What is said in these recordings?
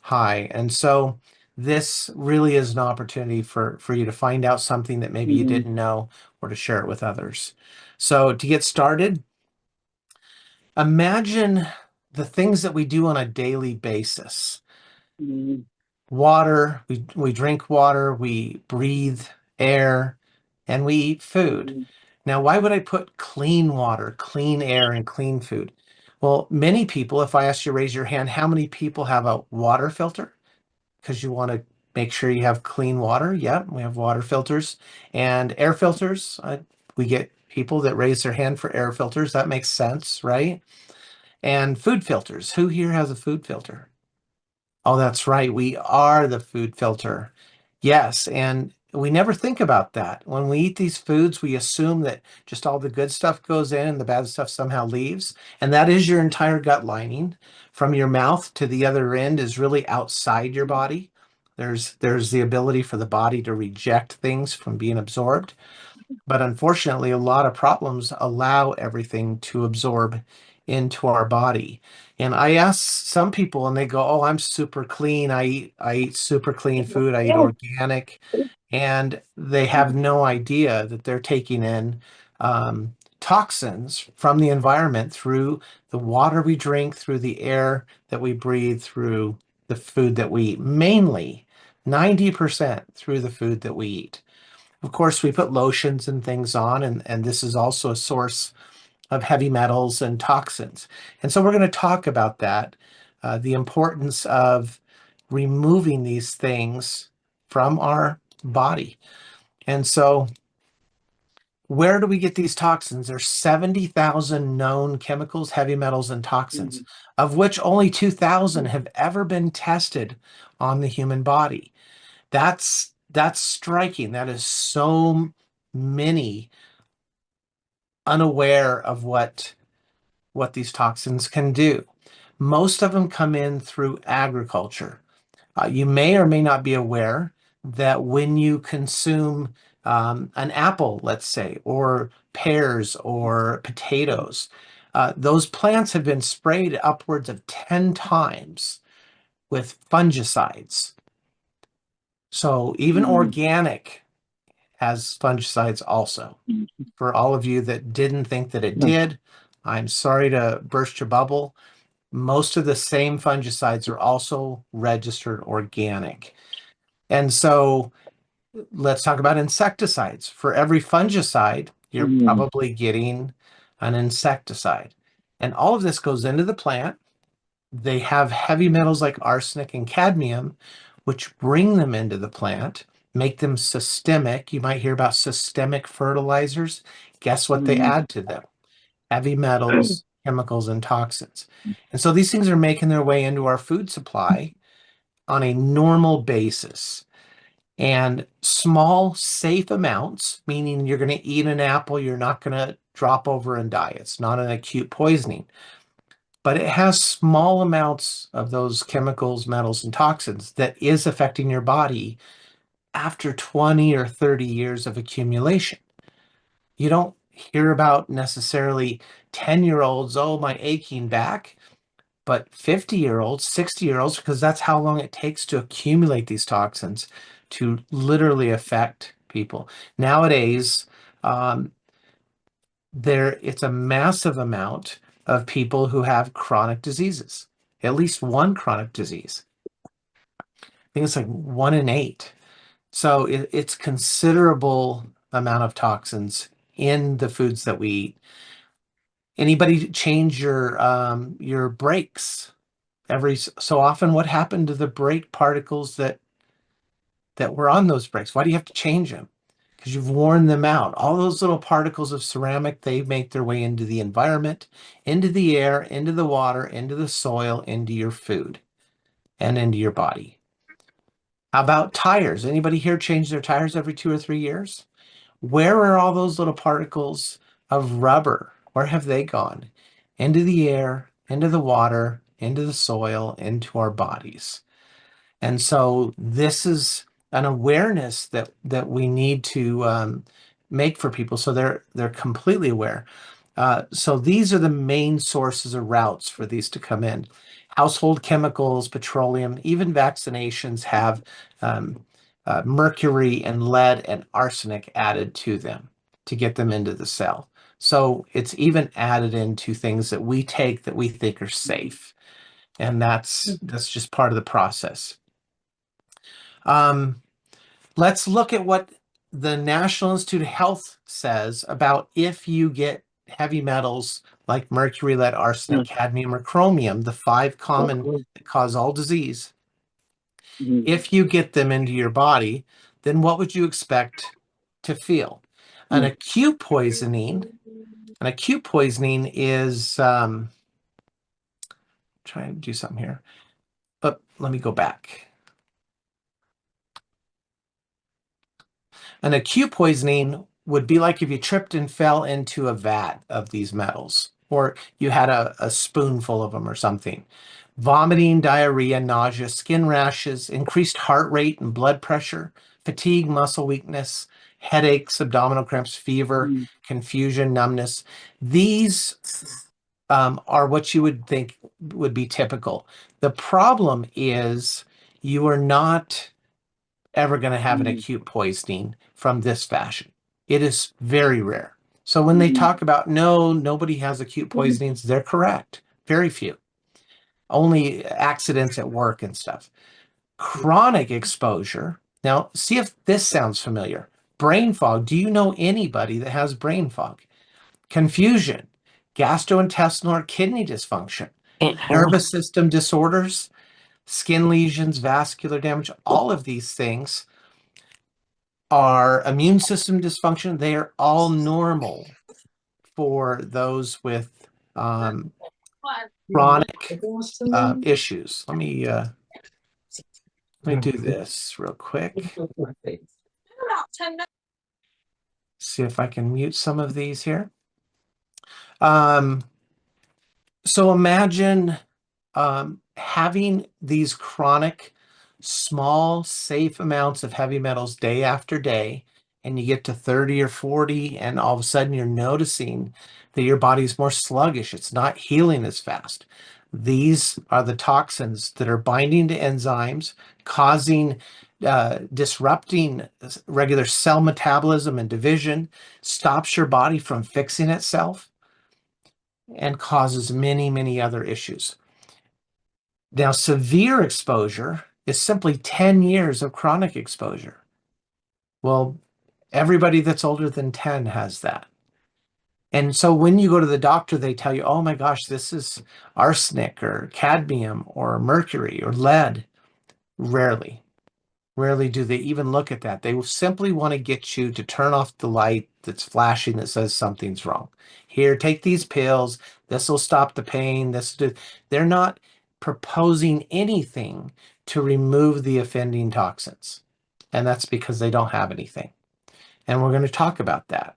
Hi. And so this really is an opportunity for you to find out something that maybe you Mhm, didn't know or to share it with others. So to get started, imagine the things that we do on a daily basis. mhm, Water, we drink water, we breathe air, and we eat food. mhm, Now, why would I put clean water, clean air, and clean food? Well, many people, if I ask you to raise your hand, how many people have a water filter? Because you want to make sure you have clean water. Yeah, we have water filters and air filters. We get people that raise their hand for air filters. That makes sense, right? And food filters. Who here has a food filter? Oh, that's right. We are the food filter. Yes, and we never think about that. When we eat these foods, we assume that just all the good stuff goes in and the bad stuff somehow leaves. And that is your entire gut lining. From your mouth to the other end is really outside your body. There's the ability for the body to reject things from being absorbed. But unfortunately, a lot of problems allow everything to absorb into our body. And I ask some people and they go, "Oh, I'm super clean. I eat super clean food. I eat organic." And they have no idea that they're taking in toxins from the environment through the water we drink, through the air that we breathe, through the food that we eat, mainly 90% through the food that we eat. Of course, we put lotions and things on, and this is also a source of heavy metals and toxins. And so we're going to talk about that, the importance of removing these things from our body. And so, where do we get these toxins? There's 70,000 known chemicals, heavy metals, and toxins, mhm, of which only 2,000 have ever been tested on the human body. That's striking. That is so many unaware of what these toxins can do. Most of them come in through agriculture. You may or may not be aware that when you consume an apple, let's say, or pears or potatoes, those plants have been sprayed upwards of 10 times with fungicides. So even mhm, organic has fungicides also. mhm. For all of you that didn't think that it Yeah. did, I'm sorry to burst your bubble. Most of the same fungicides are also registered organic. And so let's talk about insecticides. For every fungicide, you're Mhm, probably getting an insecticide. And all of this goes into the plant. They have heavy metals like arsenic and cadmium, which bring them into the plant, make them systemic. You might hear about systemic fertilizers. Guess what they mhm, add to them? Heavy metals, chemicals, and toxins. And so these things are making their way into our food supply on a normal basis. And small, safe amounts, meaning you're going to eat an apple, you're not going to drop over and die. It's not an acute poisoning, but it has small amounts of those chemicals, metals, and toxins that is affecting your body after 20 or 30 years of accumulation. You don't hear about necessarily 10-year-olds, oh, my aching back, but 50-year-olds, 60-year-olds, because that's how long it takes to accumulate these toxins to literally affect people. Nowadays, um, it's a massive amount of people who have chronic diseases, at least one chronic disease. I think it's like 1 in 8. So it's considerable amount of toxins in the foods that we eat. Anybody change your brakes every so often? What happened to the brake particles that were on those brakes? Why do you have to change them? Because you've worn them out. All those little particles of ceramic, they make their way into the environment, into the air, into the water, into the soil, into your food, and into your body. How about tires? Anybody here change their tires every 2 or 3 years? Where are all those little particles of rubber? Where have they gone? Into the air, into the water, into the soil, into our bodies. And so this is an awareness that we need to make for people so they're completely aware. So these are the main sources or routes for these to come in. Household chemicals, petroleum, even vaccinations have um, mercury and lead and arsenic added to them to get them into the cell. So it's even added into things that we take that we think are safe. And that's just part of the process. Um, let's look at what the National Institute of Health says about if you get heavy metals like mercury, lead, arsenic, cadmium, or chromium, the five common that cause all disease. If you get them into your body, then what would you expect to feel? An acute poisoning. An acute poisoning is trying to do something here, but let me go back. An acute poisoning would be like if you tripped and fell into a vat of these metals, or you had a spoonful of them or something. Vomiting, diarrhea, nausea, skin rashes, increased heart rate and blood pressure, fatigue, muscle weakness, headaches, abdominal cramps, fever, confusion, numbness. These are what you would think would be typical. The problem is you are not ever going to have an acute poisoning from this fashion. It is very rare. So when they talk about no, nobody has acute poisonings, they're correct. Very few. Only accidents at work and stuff. Chronic exposure. Now, see if this sounds familiar. Brain fog. Do you know anybody that has brain fog? Confusion, gastrointestinal or kidney dysfunction, nervous system disorders, skin lesions, vascular damage, all of these things are immune system dysfunction. They are all normal for those with chronic issues. Let me do this real quick. See if I can mute some of these here. So imagine having these chronic, small, safe amounts of heavy metals day after day, and you get to 30 or 40, and all of a sudden you're noticing that your body's more sluggish. It's not healing as fast. These are the toxins that are binding to enzymes, causing, disrupting regular cell metabolism and division, stops your body from fixing itself, and causes many, many other issues. Now, severe exposure is simply 10 years of chronic exposure. Well, everybody that's older than 10 has that. And so when you go to the doctor, they tell you, oh my gosh, this is arsenic or cadmium or mercury or lead. Rarely. Rarely do they even look at that. They will simply want to get you to turn off the light that's flashing that says something's wrong. Here, take these pills. This will stop the pain. They're not proposing anything to remove the offending toxins. And that's because they don't have anything. And we're going to talk about that.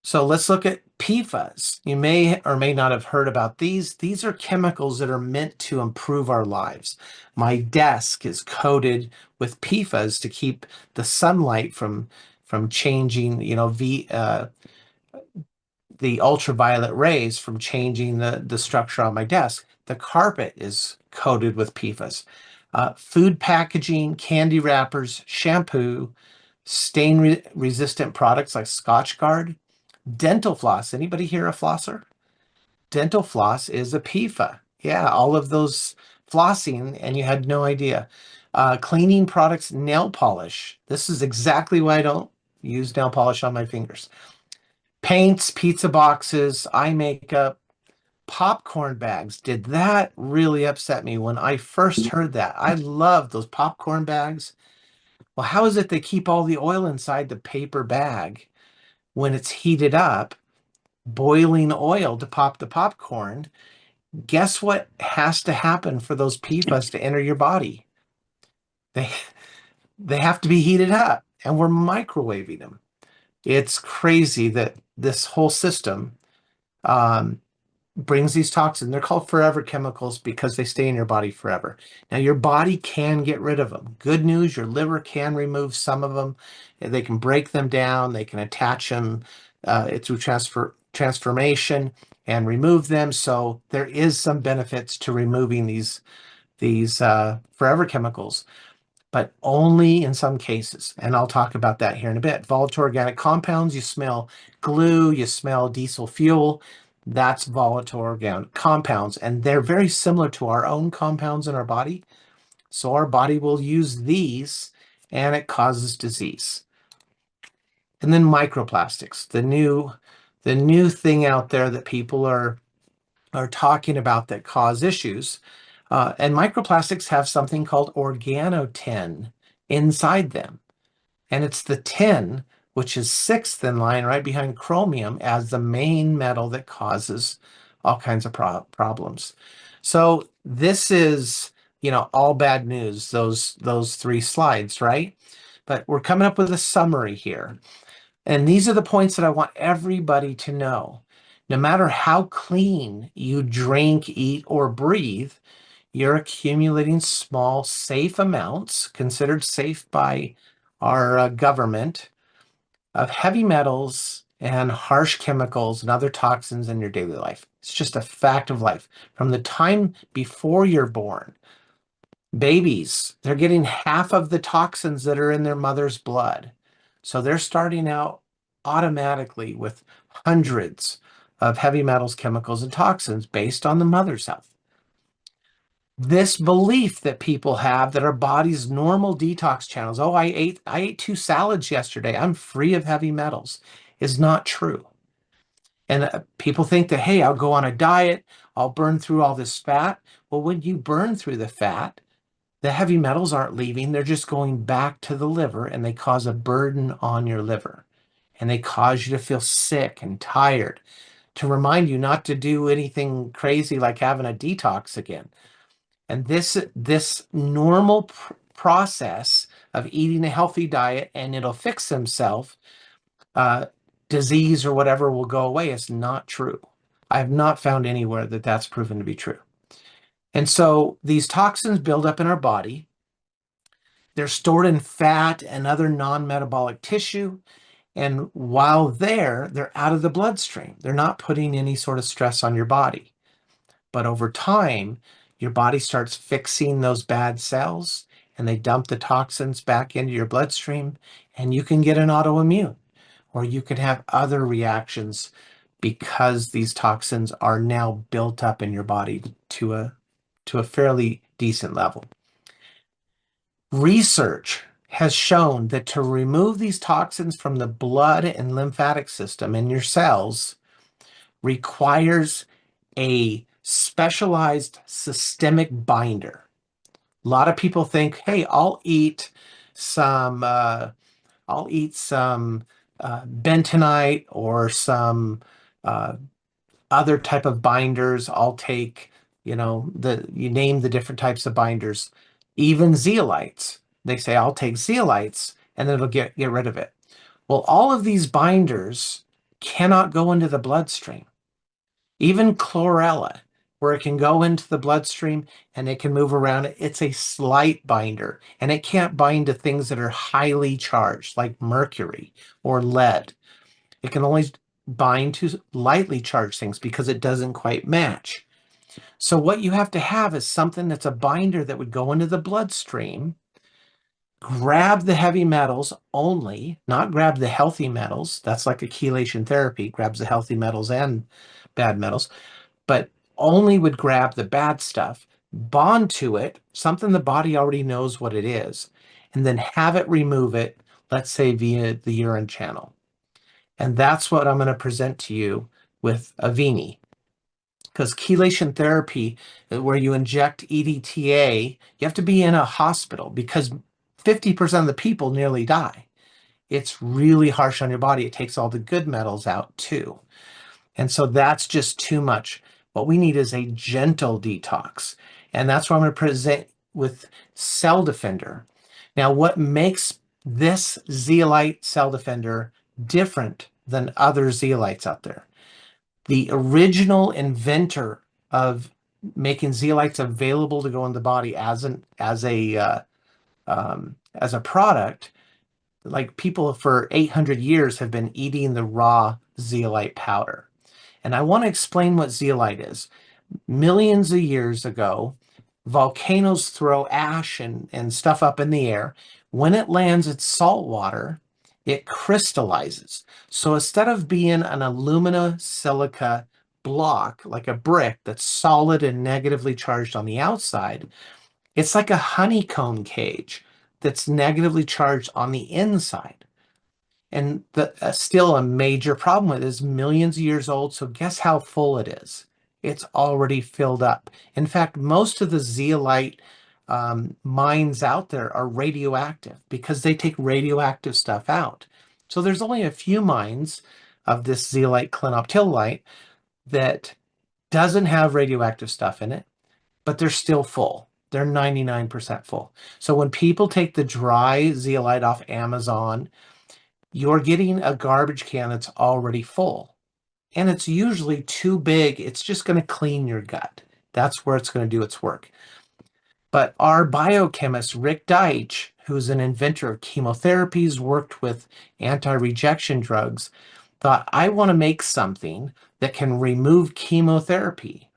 So let's look at PFAS. You may or may not have heard about these. These are chemicals that are meant to improve our lives. My desk is coated with PFAS to keep the sunlight from changing, the ultraviolet rays from changing the structure on my desk. The carpet is coated with PFAS. Food packaging, candy wrappers, shampoo, stain-resistant products like Scotchgard. Dental floss. Anybody here a flosser? Dental floss is a PFA. Yeah, all of those flossing, and you had no idea. Cleaning products, nail polish. This is exactly why I don't use nail polish on my fingers. Paints, pizza boxes, eye makeup, popcorn bags. Did that really upset me when I first heard that? I love those popcorn bags. Well, how is it they keep all the oil inside the paper bag when it's heated up? Boiling oil to pop the popcorn. Guess what has to happen for those PFAS to enter your body? They they have to be heated up, and we're microwaving them. It's crazy that this whole system brings these toxins. They're called forever chemicals because they stay in your body forever. Now, your body can get rid of them. Good news, your liver can remove some of them. They can break them down. They can attach them through transformation. and remove them. So there is some benefits to removing these forever chemicals, but only in some cases. And I'll talk about that here in a bit. Volatile organic compounds, you smell glue, you smell diesel fuel. That's volatile organic compounds, and they're very similar to our own compounds in our body. So our body will use these, and it causes disease. And then microplastics, the new thing out there that people are talking about that cause issues. And microplastics have something called organotin inside them. And it's the tin, which is sixth in line right behind chromium as the main metal that causes all kinds of problems. So this is, all bad news, those three slides, right? But we're coming up with a summary here. And these are the points that I want everybody to know. No matter how clean you drink, eat, or breathe, you're accumulating small, safe amounts, considered safe by our government, of heavy metals and harsh chemicals and other toxins in your daily life. It's just a fact of life. From the time before you're born, babies, they're getting half of the toxins that are in their mother's blood. So they're starting out automatically with hundreds of heavy metals, chemicals, and toxins based on the mother's health. This belief that people have that our body's normal detox channels, oh, I ate 2 salads yesterday, I'm free of heavy metals, is not true. And people think that, hey, I'll go on a diet, I'll burn through all this fat. Well, when you burn through the fat, the heavy metals aren't leaving, they're just going back to the liver, and they cause a burden on your liver. And they cause you to feel sick and tired, to remind you not to do anything crazy like having a detox again. And this normal process of eating a healthy diet and it'll fix himself, uh, disease or whatever will go away, is not true. I have not found anywhere that that's proven to be true. And so these toxins build up in our body. They're stored in fat and other non-metabolic tissue. And while they're out of the bloodstream. They're not putting any sort of stress on your body. But over time, your body starts fixing those bad cells and they dump the toxins back into your bloodstream, and you can get an autoimmune, or you can have other reactions because these toxins are now built up in your body to a fairly decent level. Research has shown that to remove these toxins from the blood and lymphatic system in your cells requires a specialized systemic binder. A lot of people think, hey, I'll eat some bentonite or some uh, other type of binders. I'll take, you name the different types of binders, even zeolites. They say, I'll take zeolites and then it'll get rid of it. Well, all of these binders cannot go into the bloodstream. Even chlorella, where it can go into the bloodstream and it can move around, it's a slight binder, and it can't bind to things that are highly charged, like mercury or lead. It can only bind to lightly charged things because it doesn't quite match. So what you have to have is something that's a binder that would go into the bloodstream, grab the heavy metals only, not grab the healthy metals. That's like a chelation therapy, grabs the healthy metals and bad metals, but only would grab the bad stuff, bond to it, something the body already knows what it is, and then have it remove it, let's say via the urine channel. And that's what I'm going to present to you with Avini. Because chelation therapy, where you inject EDTA, you have to be in a hospital because 50% of the people nearly die. It's really harsh on your body. It takes all the good metals out too. And so that's just too much. What we need is a gentle detox. And that's what I'm going to present with Cell Defender. Now, what makes this zeolite Cell Defender different than other zeolites out there? The original inventor of making zeolites available to go in the body as a product, like people for 800 years have been eating the raw zeolite powder. And I want to explain what zeolite is. Millions of years ago, volcanoes throw ash and stuff up in the air. When it lands in salt water, it crystallizes. So instead of being an alumina silica block, like a brick that's solid and negatively charged on the outside, it's like a honeycomb cage that's negatively charged on the inside. And still a major problem with it is millions of years old. So guess how full it is? It's already filled up. In fact, most of the zeolite mines out there are radioactive because they take radioactive stuff out. So there's only a few mines of this zeolite clinoptilolite that doesn't have radioactive stuff in it, but they're still full. They're 99% full. So when people take the dry zeolite off Amazon, you're getting a garbage can that's already full. And it's usually too big. It's just going to clean your gut. That's where it's going to do its work. But our biochemist, Rick Deitch, who's an inventor of chemotherapies, worked with anti-rejection drugs, thought, I want to make something that can remove chemotherapy.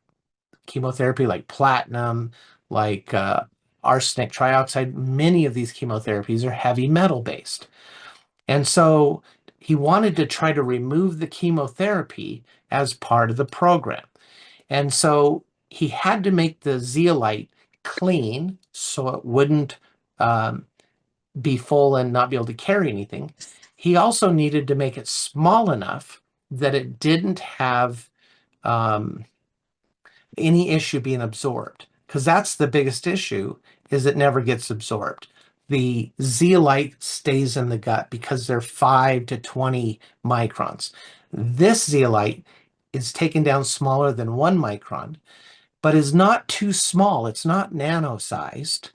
Chemotherapy like platinum, like arsenic trioxide. Many of these chemotherapies are heavy metal based. And so he wanted to try to remove the chemotherapy as part of the program. And so he had to make the zeolite clean so it wouldn't be full and not be able to carry anything. He also needed to make it small enough that it didn't have any issue being absorbed, because that's the biggest issue, is it never gets absorbed. The zeolite stays in the gut because they're 5 to 20 microns. This zeolite is taken down smaller than 1 micron, but is not too small. It's not nano-sized,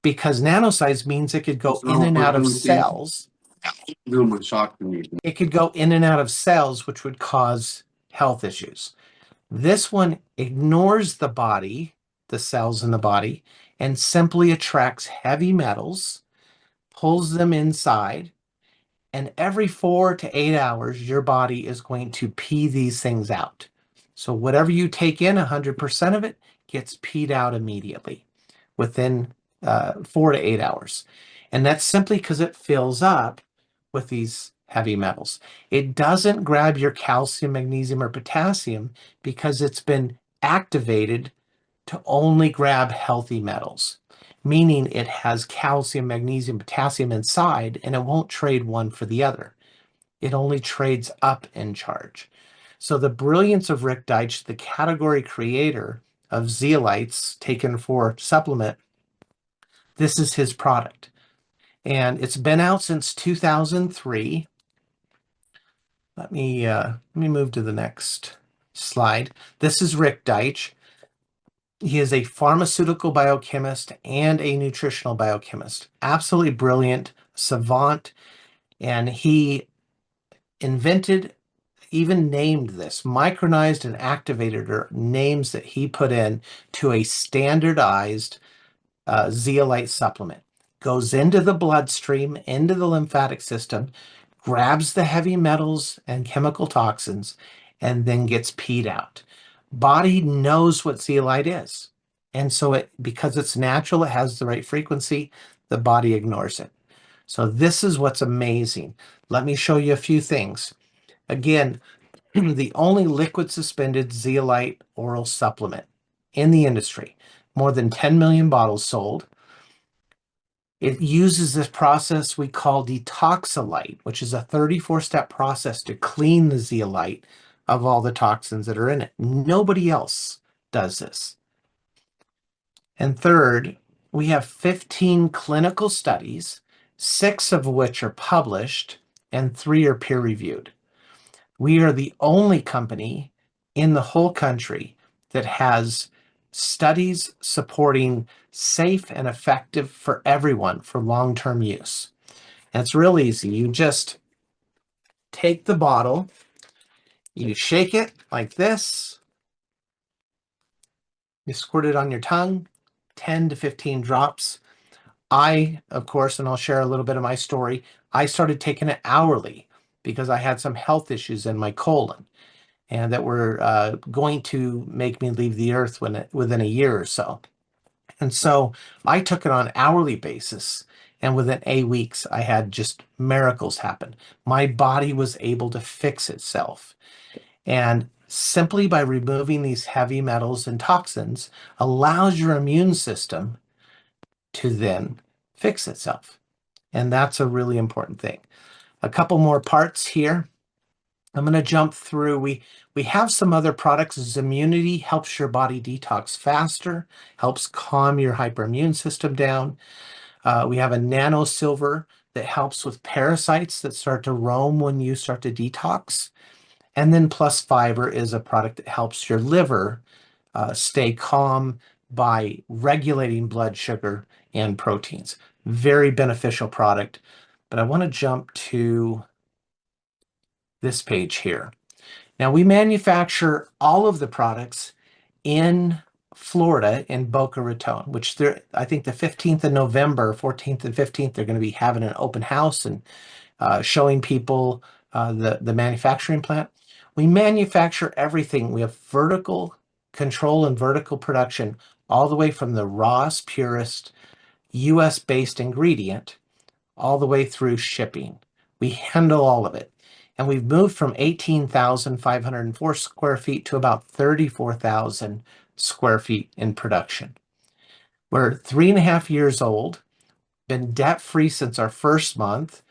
because nano-sized means it could go in and out of cells. It could go in and out of cells, which would cause health issues. This one ignores the body, the cells in the body, and simply attracts heavy metals, pulls them inside, and every 4 to 8 hours, your body is going to pee these things out. So whatever you take in, 100% of it gets peed out immediately within 4 to 8 hours. And that's simply because it fills up with these heavy metals. It doesn't grab your calcium, magnesium, or potassium because it's been activated to only grab healthy metals, meaning it has calcium, magnesium, potassium inside, and it won't trade one for the other. It only trades up in charge. So the brilliance of Rick Deitch, the category creator of zeolites taken for supplement, this is his product. And it's been out since 2003. Let me move to the next slide. This is Rick Deitch. He is a pharmaceutical biochemist and a nutritional biochemist. Absolutely brilliant, savant, and he invented, even named this, micronized and activated, or names that he put in to a standardized zeolite supplement. Goes into the bloodstream, into the lymphatic system, grabs the heavy metals and chemical toxins, and then gets peed out. Body knows what zeolite is. And so because it's natural, it has the right frequency, the body ignores it. So this is what's amazing. Let me show you a few things. Again, the only liquid suspended zeolite oral supplement in the industry. More than 10 million bottles sold. It uses this process we call detoxolite, which is a 34-step process to clean the zeolite of all the toxins that are in it. Nobody else does this. And third, we have 15 clinical studies, 6 of which are published and 3 are peer-reviewed. We are the only company in the whole country that has studies supporting safe and effective for everyone for long-term use. And it's real easy. You just take the bottle, you shake it like this, you squirt it on your tongue, 10 to 15 drops. Of course, and I'll share a little bit of my story, I started taking it hourly because I had some health issues in my colon. and that were going to make me leave the earth within a year or so. And so I took it on an hourly basis. And within 8 weeks, I had just miracles happen. My body was able to fix itself. And simply by removing these heavy metals and toxins allows your immune system to then fix itself. And that's a really important thing. A couple more parts here. I'm going to jump through. We have some other products. Immunity helps your body detox faster, helps calm your hyperimmune system down. We have a nano silver that helps with parasites that start to roam when you start to detox. And then Plus Fiber is a product that helps your liver stay calm by regulating blood sugar and proteins. Very beneficial product. But I want to jump to this page here. Now, we manufacture all of the products in Florida in Boca Raton, which I think the 15th of November, 14th and 15th, they're going to be having an open house and showing people the manufacturing plant. We manufacture everything. We have vertical control and vertical production all the way from the rawest, purest US-based ingredient all the way through shipping. We handle all of it. And we've moved from 18,504 square feet to about 34,000 square feet in production. We're 3.5 years old, been debt-free since our first month.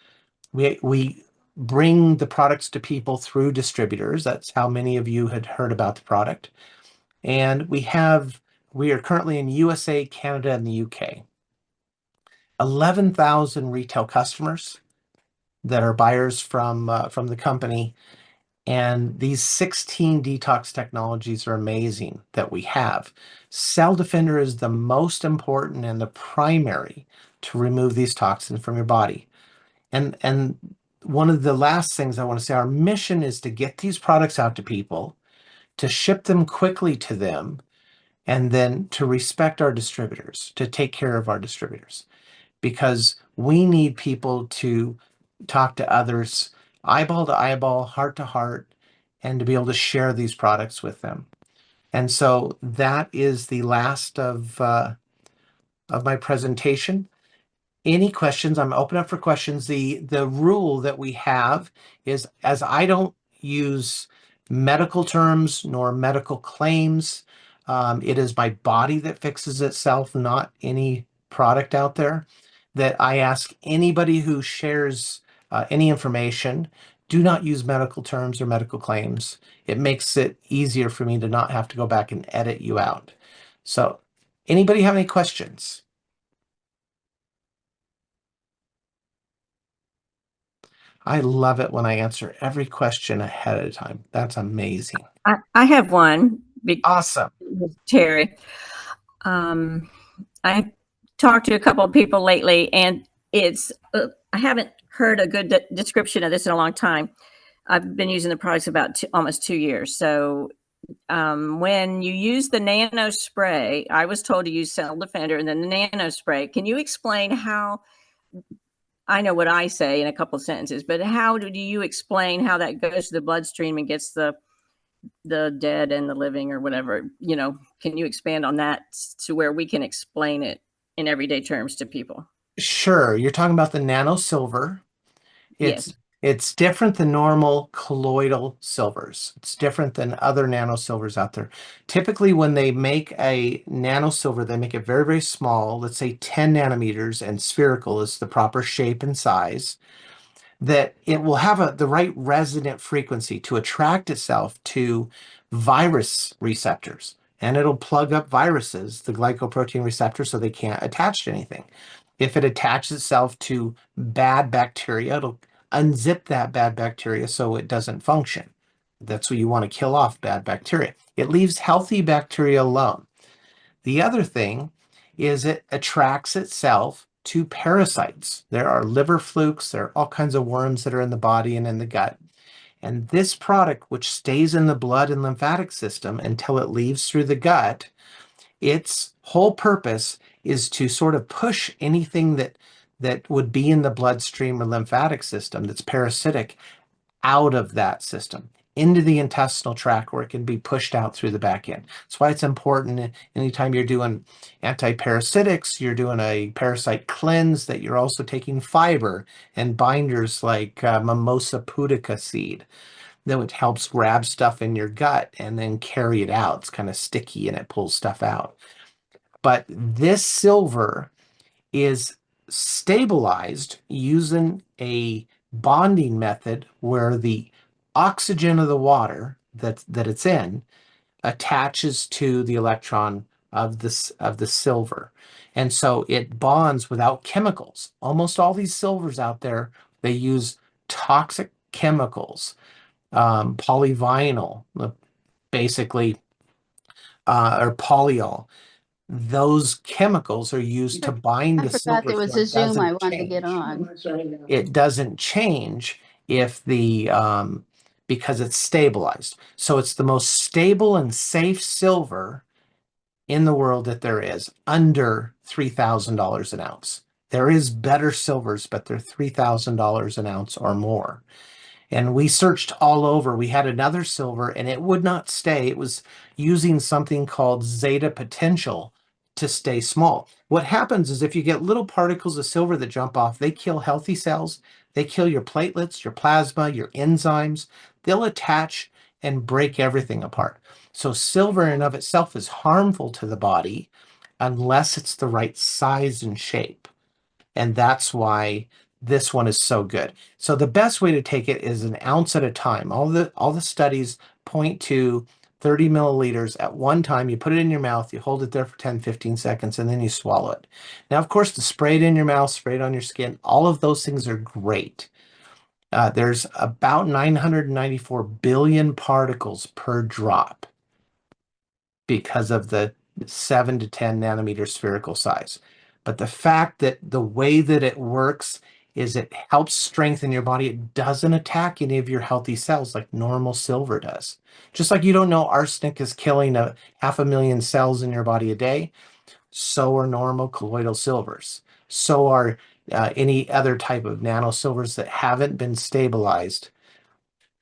We bring the products to people through distributors. That's how many of you had heard about the product. And we are currently in USA, Canada, and the UK. 11,000 retail customers that are buyers from the company. And these 16 detox technologies are amazing that we have. Cell Defender is the most important and the primary to remove these toxins from your body. And one of the last things I want to say, our mission is to get these products out to people, to ship them quickly to them, and then to respect our distributors, to take care of our distributors, because we need people to talk to others eyeball to eyeball, heart to heart, and to be able to share these products with them. And so that is the last of my presentation. Any questions? I'm open up for questions. The rule that we have is, as I don't use medical terms nor medical claims, it is my body that fixes itself, not any product out there, that I ask anybody who shares any information, do not use medical terms or medical claims. It makes it easier for me to not have to go back and edit you out. So anybody have any questions? I love it when I answer every question ahead of time. That's amazing. I have one. Awesome. Terry. I've talked to a couple of people lately, and it's I haven't heard a good description of this in a long time. I've been using the products about almost 2 years. So when you use the nano spray, I was told to use Cell Defender and then the nano spray. Can you explain how? I know what I say in a couple of sentences, but how do you explain how that goes to the bloodstream and gets the dead and the living or whatever? Can you expand on that to where we can explain it in everyday terms to people? Sure. You're talking about the nano silver. Yes. It's different than normal colloidal silvers. It's different than other nano silvers out there. Typically, when they make a nano silver, they make it very, very small, let's say 10 nanometers, and spherical is the proper shape and size, that it will have the right resonant frequency to attract itself to virus receptors. And it'll plug up viruses, the glycoprotein receptors, so they can't attach to anything. If it attaches itself to bad bacteria, it'll unzip that bad bacteria so it doesn't function. That's what you want to kill off, bad bacteria. It leaves healthy bacteria alone. The other thing is it attracts itself to parasites. There are liver flukes, there are all kinds of worms that are in the body and in the gut. And this product, which stays in the blood and lymphatic system until it leaves through the gut, its whole purpose is to sort of push anything that would be in the bloodstream or lymphatic system that's parasitic out of that system. into the intestinal tract where it can be pushed out through the back end. That's why it's important anytime you're doing antiparasitics, you're doing a parasite cleanse, that you're also taking fiber and binders like mimosa pudica seed that helps grab stuff in your gut and then carry it out. It's kind of sticky and it pulls stuff out. But this silver is stabilized using a bonding method where the oxygen of the water that it's in attaches to the electron of the silver. And so it bonds without chemicals. Almost all these silvers out there, they use toxic chemicals, polyvinyl, basically, or polyol. Those chemicals are used to bind I the forgot silver there so was a it Zoom I doesn't wanted to get change. on. It doesn't change if because it's stabilized. So it's the most stable and safe silver in the world that there is, under $3,000 an ounce. There is better silvers, but they're $3,000 an ounce or more. And we searched all over. We had another silver and it would not stay. It was using something called zeta potential to stay small. What happens is if you get little particles of silver that jump off, they kill healthy cells. They kill your platelets, your plasma, your enzymes. They'll attach and break everything apart. So silver in and of itself is harmful to the body unless it's the right size and shape. And that's why this one is so good. So the best way to take it is an ounce at a time. All the studies point to 30 milliliters at one time. You put it in your mouth, you hold it there for 10, 15 seconds, and then you swallow it. Now, of course, to spray it in your mouth, spray it on your skin, all of those things are great. There's about 994 billion particles per drop because of the 7 to 10 nanometer spherical size. But the fact that the way that it works is it helps strengthen your body. It doesn't attack any of your healthy cells like normal silver does. Just like you don't know arsenic is killing 500,000 cells in your body a day, so are normal colloidal silvers. So are any other type of nano silvers that haven't been stabilized.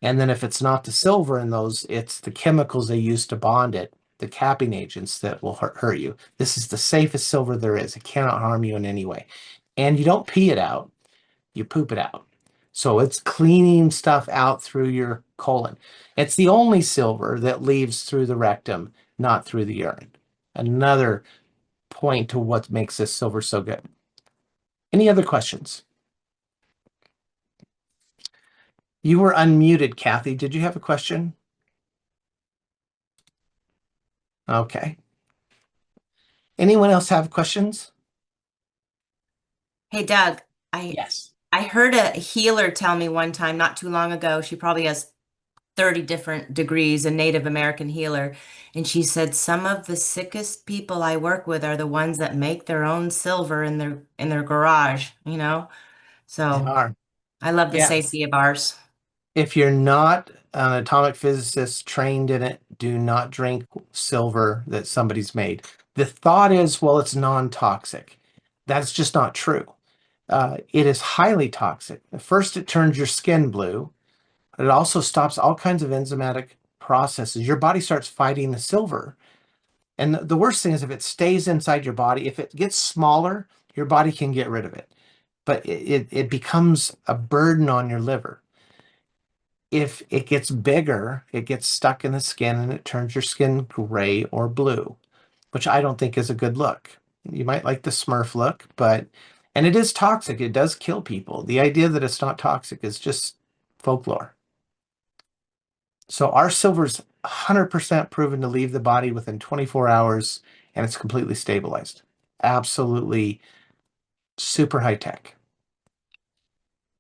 And then if it's not the silver in those, it's the chemicals they use to bond it, the capping agents that will hurt you. This is the safest silver there is. It cannot harm you in any way. And you don't pee it out, you poop it out. So it's cleaning stuff out through your colon. It's the only silver that leaves through the rectum, not through the urine. Another point to what makes this silver so good. Any other questions? You were unmuted, Kathy. Did you have a question? Okay. Anyone else have questions? Hey Doug, Yes. I heard a healer tell me one time not too long ago, she probably has 30 different degrees, a Native American healer, and she said some of the sickest people I work with are the ones that make their own silver in their garage, you know? They So are. I love the Yes. safety of ours. If you're not an atomic physicist trained in it, do not drink silver that somebody's made. The thought is, well, it's non-toxic. That's just not true. It is highly toxic. First, it turns your skin blue. But it also stops all kinds of enzymatic processes. Your body starts fighting the silver. And the worst thing is if it stays inside your body, if it gets smaller, your body can get rid of it. But it becomes a burden on your liver. If it gets bigger, it gets stuck in the skin and it turns your skin gray or blue, which I don't think is a good look. You might like the Smurf look, and it is toxic. It does kill people. The idea that it's not toxic is just folklore. So our silver's 100% proven to leave the body within 24 hours and it's completely stabilized. Absolutely super high tech.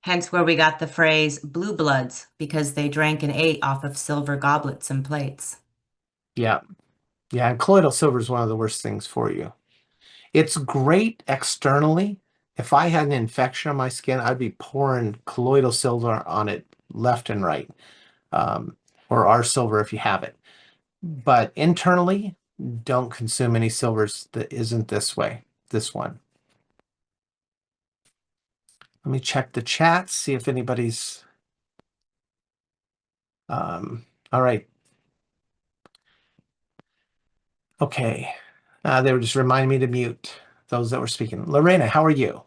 Hence where we got the phrase blue bloods, because they drank and ate off of silver goblets and plates. Yeah. Yeah. And colloidal silver is one of the worst things for you. It's great externally. If I had an infection on my skin, I'd be pouring colloidal silver on it left and right, um, or our silver if you have it. But internally, don't consume any silvers that isn't this way, this one. Let me check the chat, see if anybody's All right. Okay. They were just reminding me to mute those that were speaking. Lorena, how are you?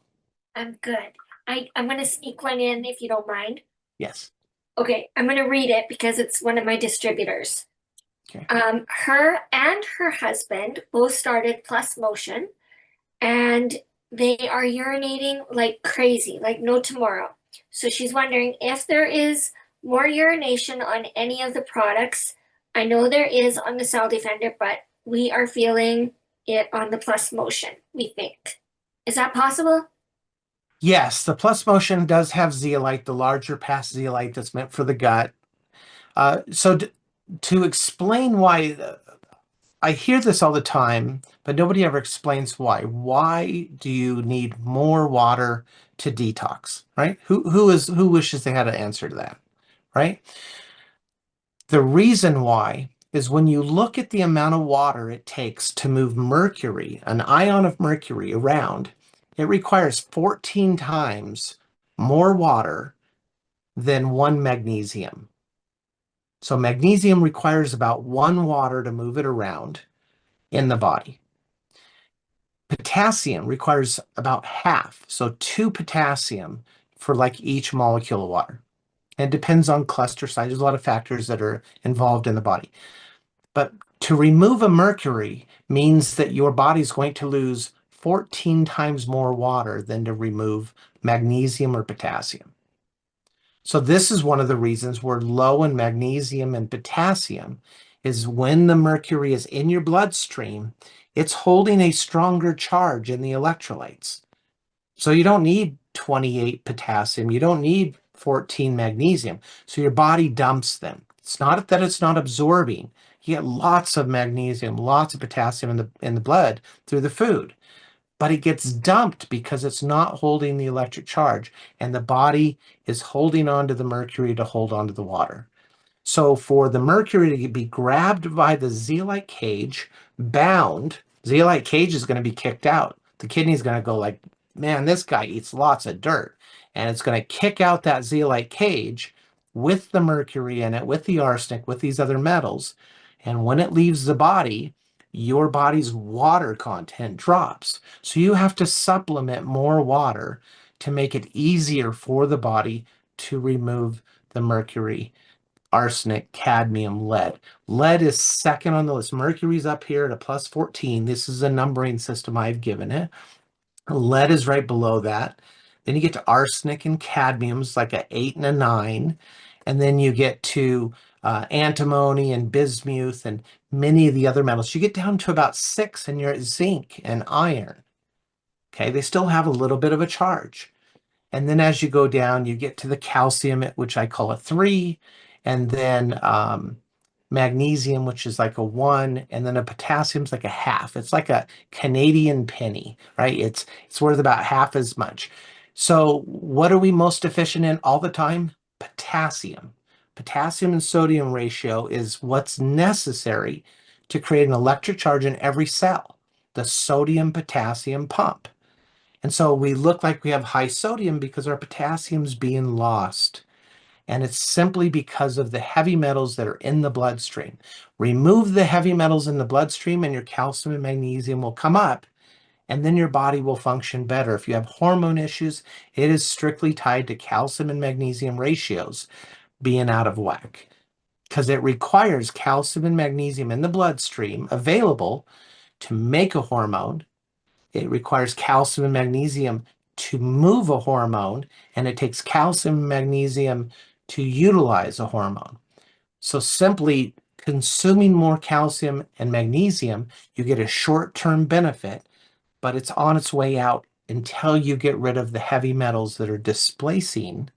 I'm good. I'm gonna sneak one in if you don't mind. Yes. Okay, I'm gonna read it because it's one of my distributors. Okay. Her and her husband both started Plus Motion, and they are urinating like crazy, like no tomorrow. So she's wondering if there is more urination on any of the products. I know there is on the Cell Defender, but we are feeling it on the Plus Motion, we think. Is that possible? Yes, the Plus Motion does have zeolite, the larger pass zeolite that's meant for the gut. So to explain why, I hear this all the time, but nobody ever explains why. Why do you need more water to detox, right? Who wishes they had an answer to that, right? The reason why is when you look at the amount of water it takes to move mercury, an ion of mercury around, it requires 14 times more water than one magnesium. So magnesium requires about one water to move it around in the body. Potassium requires about half, so 2 potassium for like each molecule of water. And it depends on cluster size. There's a lot of factors that are involved in the body. But to remove a mercury means that your body's going to lose 14 times more water than to remove magnesium or potassium. So this is one of the reasons we're low in magnesium and potassium is when the mercury is in your bloodstream, it's holding a stronger charge in the electrolytes. So you don't need 28 potassium, you don't need 14 magnesium. So your body dumps them. It's not that it's not absorbing. You get lots of magnesium, lots of potassium in the blood through the food, but it gets dumped because it's not holding the electric charge, and the body is holding on to the mercury to hold on to the water. So for the mercury to be grabbed by the zeolite cage, bound, zeolite cage is going to be kicked out. The kidney is going to go like, man, this guy eats lots of dirt. And it's going to kick out that zeolite cage with the mercury in it, with the arsenic, with these other metals. And when it leaves the body, your body's water content drops. So you have to supplement more water to make it easier for the body to remove the mercury, arsenic, cadmium, lead. Lead is second on the list. Mercury's up here at a plus 14. This is a numbering system I've given it. Lead is right below that. Then you get to arsenic and cadmium's like a 8 and a 9. And then you get to antimony and bismuth and many of the other metals. You get down to about 6 and you're at zinc and iron. Okay, they still have a little bit of a charge. And then as you go down, you get to the calcium, which I call a 3, and then magnesium, which is like a 1, and then a potassium's like a half. It's like a Canadian penny, right? It's worth about half as much. So what are we most deficient in all the time? Potassium. Potassium and sodium ratio is what's necessary to create an electric charge in every cell, the sodium-potassium pump. And so we look like we have high sodium because our potassium's being lost. And it's simply because of the heavy metals that are in the bloodstream. Remove the heavy metals in the bloodstream and your calcium and magnesium will come up, and then your body will function better. If you have hormone issues, it is strictly tied to calcium and magnesium ratios being out of whack because it requires calcium and magnesium in the bloodstream available to make a hormone. It requires calcium and magnesium to move a hormone, and it takes calcium and magnesium to utilize a hormone. So simply consuming more calcium and magnesium, you get a short-term benefit, but it's on its way out until you get rid of the heavy metals that are displacing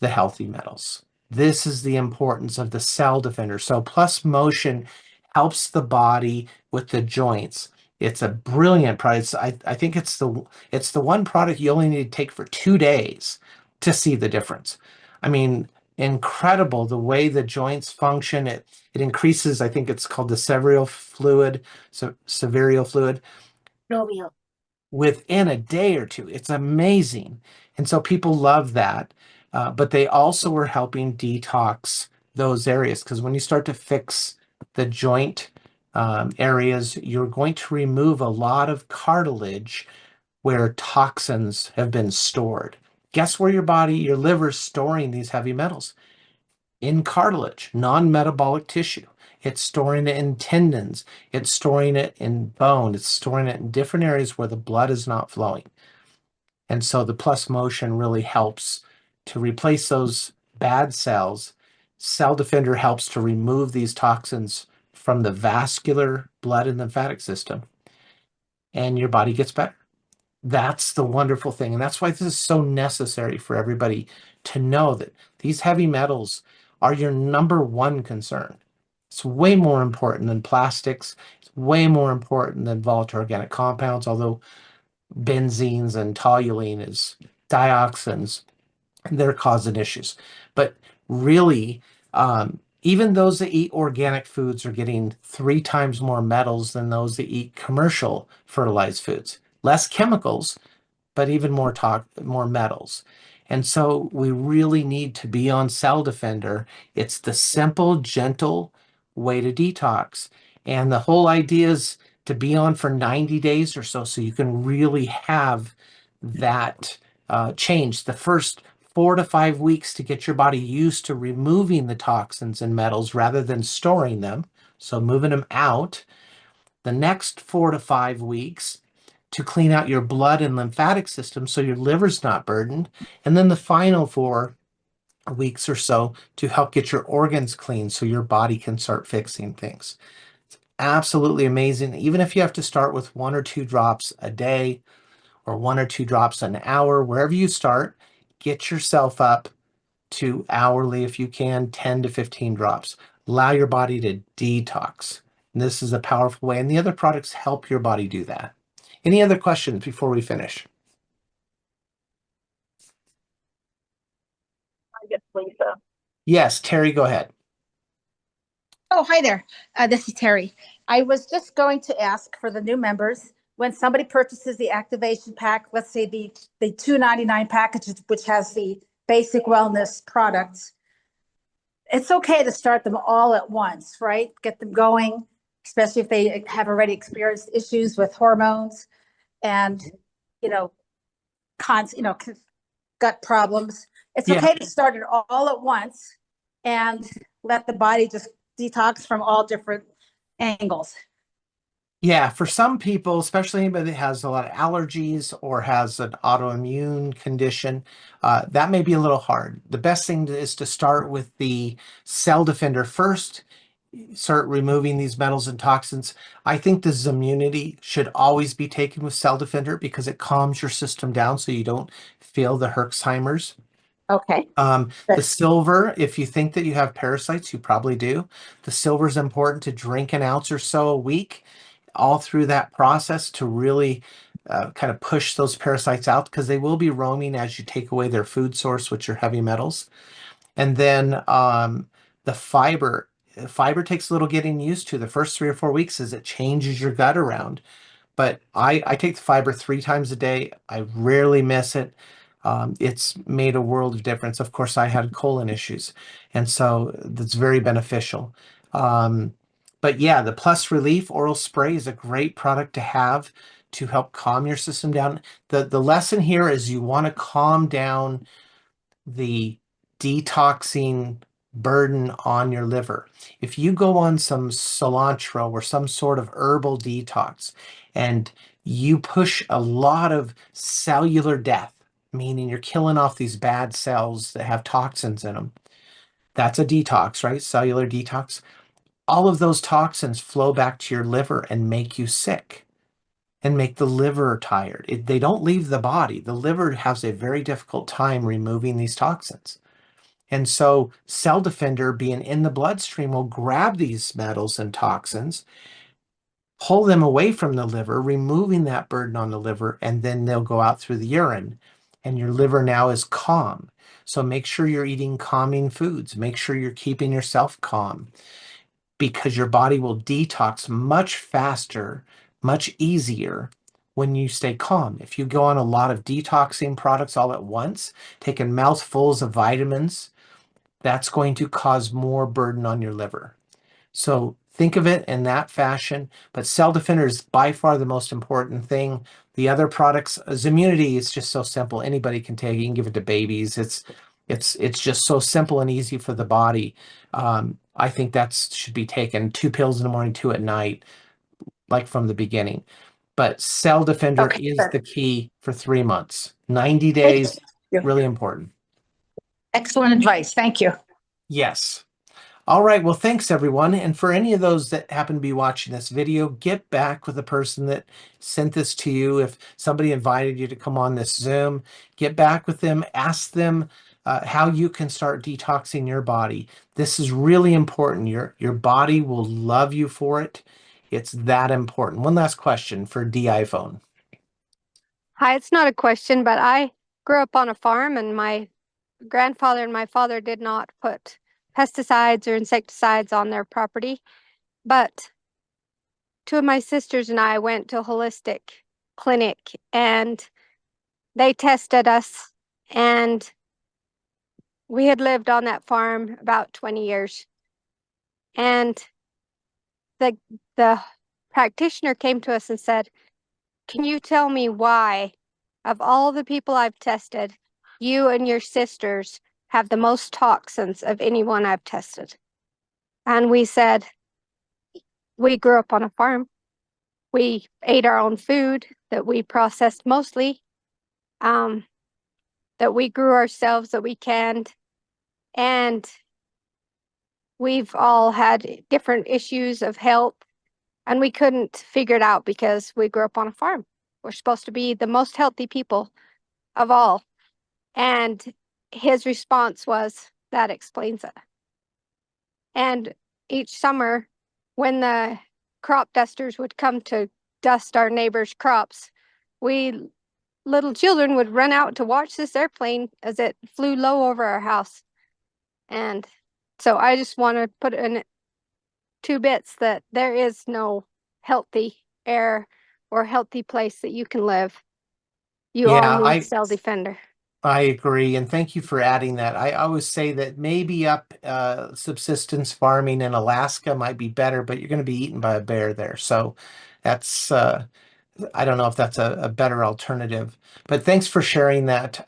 the healthy metals. This is the importance of the cell defender. So Plus Motion helps the body with the joints. It's a brilliant product. I think it's the one product you only need to take for 2 days to see the difference. I mean, incredible the way the joints function. It increases, I think it's called the several fluid, so several fluid Novio. within a day or two. It's amazing. And so people love that. But they also were helping detox those areas, because when you start to fix the joint areas, you're going to remove a lot of cartilage where toxins have been stored. Guess where your liver's storing these heavy metals? In cartilage, non-metabolic tissue. It's storing it in tendons. It's storing it in bone. It's storing it in different areas where the blood is not flowing. And so the plus motion really helps to replace those bad cells. Cell Defender helps to remove these toxins from the vascular blood and lymphatic system, and your body gets better. That's the wonderful thing. And that's why this is so necessary for everybody to know that these heavy metals are your number one concern. It's way more important than plastics. It's way more important than volatile organic compounds, although benzenes and toluene is dioxins, and they're causing issues. But really, even those that eat organic foods are getting 3 times more metals than those that eat commercial fertilized foods. Less chemicals, but even more metals. And so we really need to be on Cell Defender. It's the simple, gentle way to detox. And the whole idea is to be on for 90 days or so you can really have that change. The first 4 to 5 weeks to get your body used to removing the toxins and metals rather than storing them, so moving them out. The next 4 to 5 weeks to clean out your blood and lymphatic system so your liver's not burdened. And then the final 4 weeks or so to help get your organs clean so your body can start fixing things. It's absolutely amazing. Even if you have to start with 1 or 2 drops a day or 1 or 2 drops an hour, wherever you start, get yourself up to hourly if you can, 10 to 15 drops. Allow your body to detox. And this is a powerful way. And the other products help your body do that. Any other questions before we finish? I guess Lisa. Yes, Terry, go ahead. Oh, hi there. This is Terry. I was just going to ask for the new members, when somebody purchases the activation pack, let's say the $2.99 package, which has the basic wellness products, it's okay to start them all at once, right? Get them going, especially if they have already experienced issues with hormones and, you know, gut problems. It's Yeah. okay to start it all at once and let the body just detox from all different angles. Yeah, for some people, especially anybody that has a lot of allergies or has an autoimmune condition, that may be a little hard. The best thing is to start with the Cell Defender first, start removing these metals and toxins. I think the Zimmunity should always be taken with Cell Defender because it calms your system down so you don't feel the Herxheimer's. Okay. The silver, if you think that you have parasites, you probably do. The silver is important to drink an ounce or so a week, all through that process to really kind of push those parasites out because they will be roaming as you take away their food source, which are heavy metals. And then the fiber. Fiber takes a little getting used to. The first 3 or 4 weeks as it changes your gut around. But I take the fiber 3 times a day. I rarely miss it. It's made a world of difference. Of course, I had colon issues, and so that's very beneficial. But yeah, the Plus Relief oral spray is a great product to have to help calm your system down. The lesson here is you want to calm down the detoxing burden on your liver. If you go on some cilantro or some sort of herbal detox and you push a lot of cellular death, meaning you're killing off these bad cells that have toxins in them, that's a detox, right? Cellular detox. All of those toxins flow back to your liver and make you sick and make the liver tired. They don't leave the body. The liver has a very difficult time removing these toxins. And so Cell Defender being in the bloodstream will grab these metals and toxins, pull them away from the liver, removing that burden on the liver, and then they'll go out through the urine. And your liver now is calm. So make sure you're eating calming foods. Make sure you're keeping yourself calm because your body will detox much faster, much easier when you stay calm. If you go on a lot of detoxing products all at once, taking mouthfuls of vitamins, that's going to cause more burden on your liver. So think of it in that fashion, but Cell Defender is by far the most important thing. The other products, Immunity is just so simple. Anybody can take it. You can give it to babies. It's just so simple and easy for the body. I think that should be taken 2 pills in the morning, 2 at night, like from the beginning. But Cell Defender Okay, is sure. the key for 3 months. 90 Thank days, you. really important. Excellent advice. Thank you. Yes. All right. Well, thanks everyone. And for any of those that happen to be watching this video, get back with the person that sent this to you. If somebody invited you to come on this Zoom, get back with them, ask them how you can start detoxing your body. This is really important. Your body will love you for it. It's that important. One last question for D iPhone. Hi, it's not a question, but I grew up on a farm and my grandfather and my father did not put pesticides or insecticides on their property. But 2 of my sisters and I went to a holistic clinic and they tested us, and we had lived on that farm about 20 years. And the practitioner came to us and said, "Can you tell me why, of all the people I've tested, you and your sisters have the most toxins of anyone I've tested?" And we said, "We grew up on a farm. We ate our own food that we processed mostly, that we grew ourselves, that we canned, and we've all had different issues of health, and we couldn't figure it out because we grew up on a farm. We're supposed to be the most healthy people of all." And his response was, "That explains it." And each summer, when the crop dusters would come to dust our neighbors' crops, we little children would run out to watch this airplane as it flew low over our house. And so I just want to put in 2 bits that there is no healthy air or healthy place that you can live. You Yeah, all need Cell Defender. I agree, and thank you for adding that. I always say that maybe up subsistence farming in Alaska might be better, but you're going to be eaten by a bear there. So that's I don't know if that's a better alternative. But thanks for sharing that.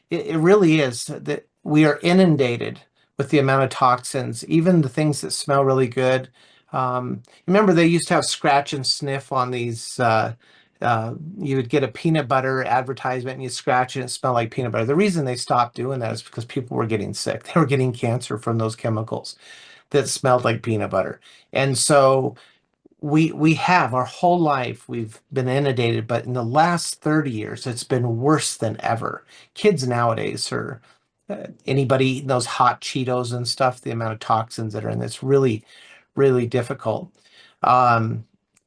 It really is that we are inundated with the amount of toxins, even the things that smell really good. Remember, they used to have scratch and sniff on these. You would get a peanut butter advertisement and you scratch it and it smelled like peanut butter. The reason they stopped doing that is because people were getting sick. They were getting cancer from those chemicals that smelled like peanut butter. And so we have our whole life we've been inundated, but in the last 30 years it's been worse than ever. Kids nowadays are anybody eating those hot Cheetos and stuff, the amount of toxins that are in this really, really difficult.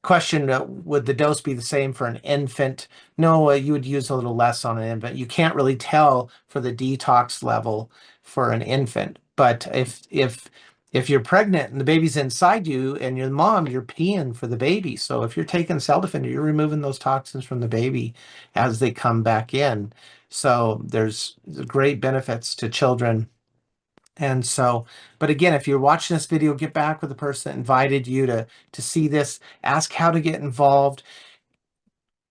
Question, would the dose be the same for an infant? No, you would use a little less on an infant. You can't really tell for the detox level for an infant, but if you're pregnant and the baby's inside you and you're the mom, you're peeing for the baby. So if you're taking Cell Defender, you're removing those toxins from the baby as they come back in. So there's great benefits to children. And so, but again, if you're watching this video, get back with the person that invited you to see this, ask how to get involved,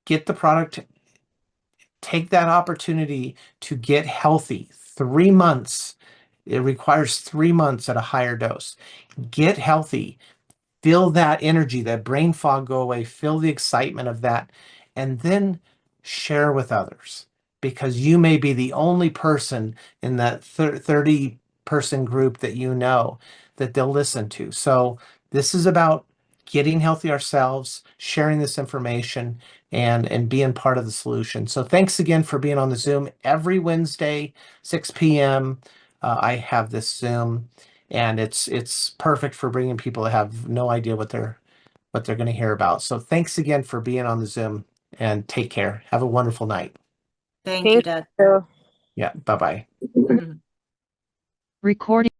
get the product, take that opportunity to get healthy. 3 months. It requires 3 months at a higher dose. Get healthy. Feel that energy, that brain fog go away, feel the excitement of that, and then share with others, because you may be the only person in that 30 person group that you know that they'll listen to. So this is about getting healthy ourselves, sharing this information, and being part of the solution. So thanks again for being on the Zoom every Wednesday, 6 p.m. I have this Zoom. And it's perfect for bringing people that have no idea what they're going to hear about. So thanks again for being on the Zoom, and take care. Have a wonderful night. Thank you, Doug. you. Yeah, bye-bye. Mhm. Recording.